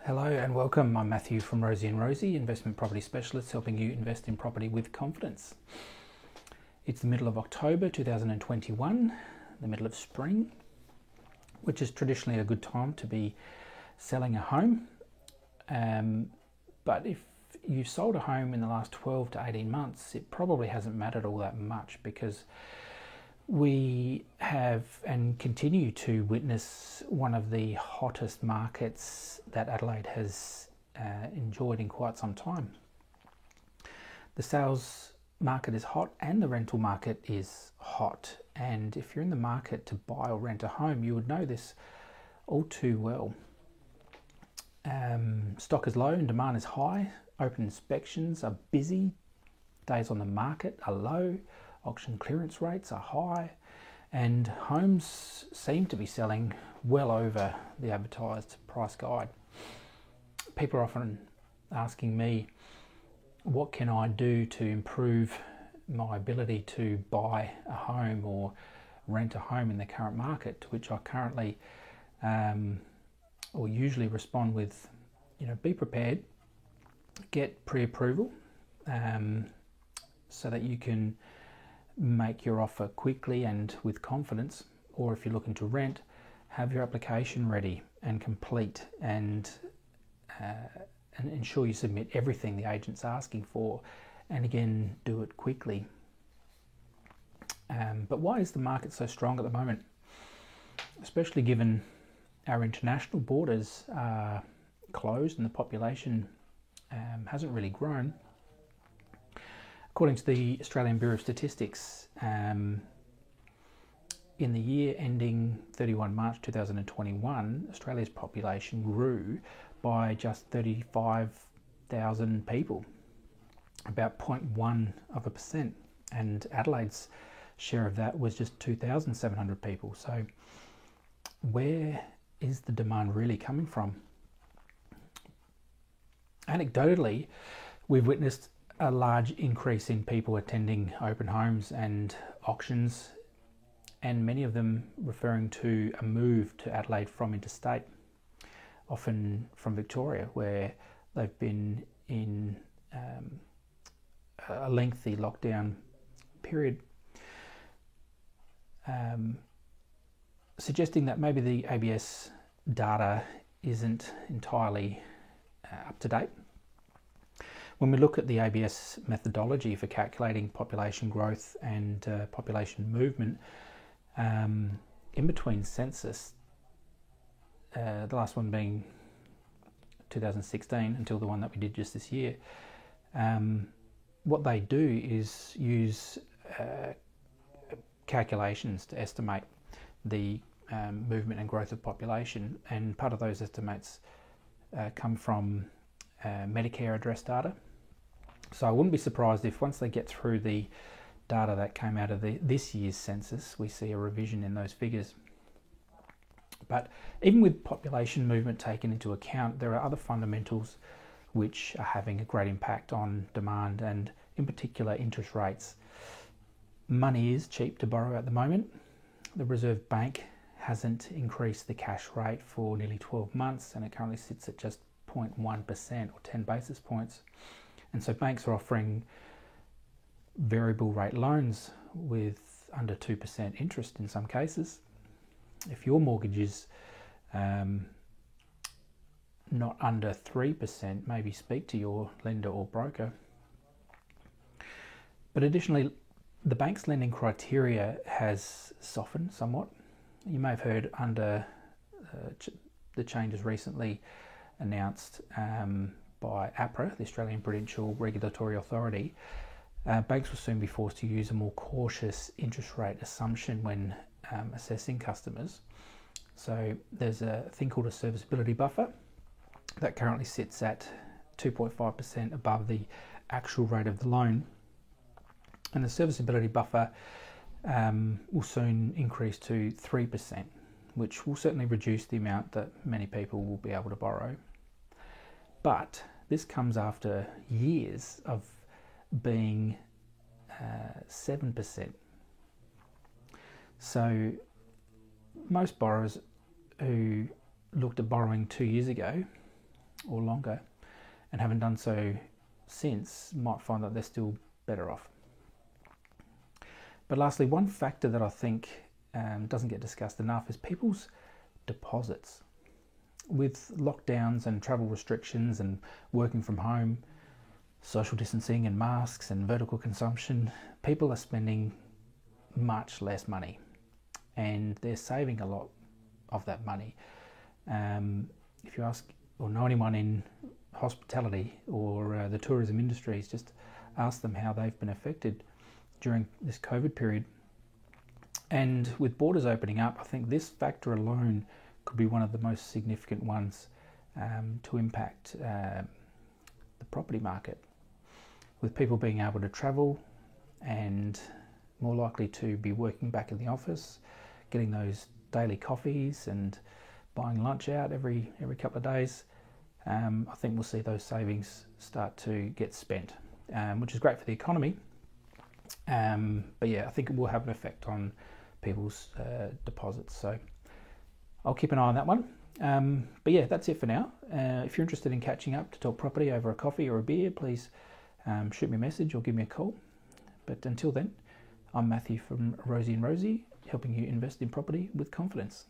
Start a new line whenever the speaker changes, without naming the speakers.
Hello and welcome. I'm Matthew from Rosie and Rosie, investment property specialists helping you invest in property with confidence. It's the middle of October 2021, the middle of spring, which is traditionally a good time to be selling a home. But if you've sold a home in the last 12 to 18 months, it probably hasn't mattered all that much because we have and continue to witness one of the hottest markets that Adelaide has enjoyed in quite some time. The sales market is hot and the rental market is hot. And if you're in the market to buy or rent a home, you would know this all too well. Stock is low and demand is high. Open inspections are busy. Days on the market are low. Auction clearance rates are high, and homes seem to be selling well over the advertised price guide. People are often asking me, what can I do to improve my ability to buy a home or rent a home in the current market, to which I currently or usually respond with, be prepared, get pre-approval so that you can make your offer quickly and with confidence, or if you're looking to rent, have your application ready and complete and ensure you submit everything the agent's asking for, and again, do it quickly. But why is the market so strong at the moment? Especially given our international borders are closed and the population hasn't really grown. According to the Australian Bureau of Statistics, in the year ending 31 March 2021, Australia's population grew by just 35,000 people, about 0.1%, and Adelaide's share of that was just 2,700 people. So where is the demand really coming from? Anecdotally, we've witnessed a large increase in people attending open homes and auctions, and many of them referring to a move to Adelaide from interstate, often from Victoria, where they've been in a lengthy lockdown period, suggesting that maybe the ABS data isn't entirely up to date. When we look at the ABS methodology for calculating population growth and population movement, in between census, the last one being 2016 until the one that we did just this year, what they do is use calculations to estimate the movement and growth of population, and part of those estimates come from Medicare address data. So I wouldn't be surprised if once they get through the data that came out of this year's census, we see a revision in those figures. But even with population movement taken into account, there are other fundamentals which are having a great impact on demand, and in particular interest rates. Money is cheap to borrow at the moment. The Reserve Bank hasn't increased the cash rate for nearly 12 months, and it currently sits at just 0.1% or 10 basis points. And so banks are offering variable rate loans with under 2% interest in some cases. If your mortgage is not under 3%, maybe speak to your lender or broker. But additionally, the bank's lending criteria has softened somewhat. You may have heard under the changes recently announced by APRA, the Australian Prudential Regulatory Authority. Banks will soon be forced to use a more cautious interest rate assumption when assessing customers. So there's a thing called a serviceability buffer that currently sits at 2.5% above the actual rate of the loan. And the serviceability buffer will soon increase to 3%, which will certainly reduce the amount that many people will be able to borrow. But this comes after years of being 7%. So most borrowers who looked at borrowing 2 years ago or longer, and haven't done so since, might find that they're still better off. But lastly, one factor that I think doesn't get discussed enough is people's deposits. With lockdowns and travel restrictions and working from home, social distancing and masks and vertical consumption, people are spending much less money, and they're saving a lot of that money. If you ask or know anyone in hospitality or the tourism industries, just ask them how they've been affected during this COVID period. And with borders opening up, I think this factor alone could be one of the most significant ones to impact the property market. With people being able to travel and more likely to be working back in the office, getting those daily coffees and buying lunch out every couple of days, I think we'll see those savings start to get spent, which is great for the economy. But yeah, I think it will have an effect on people's deposits. So I'll keep an eye on that one. But yeah, that's it for now. If you're interested in catching up to talk property over a coffee or a beer, please shoot me a message or give me a call. But until then, I'm Matthew from Rosie and Rosie, helping you invest in property with confidence.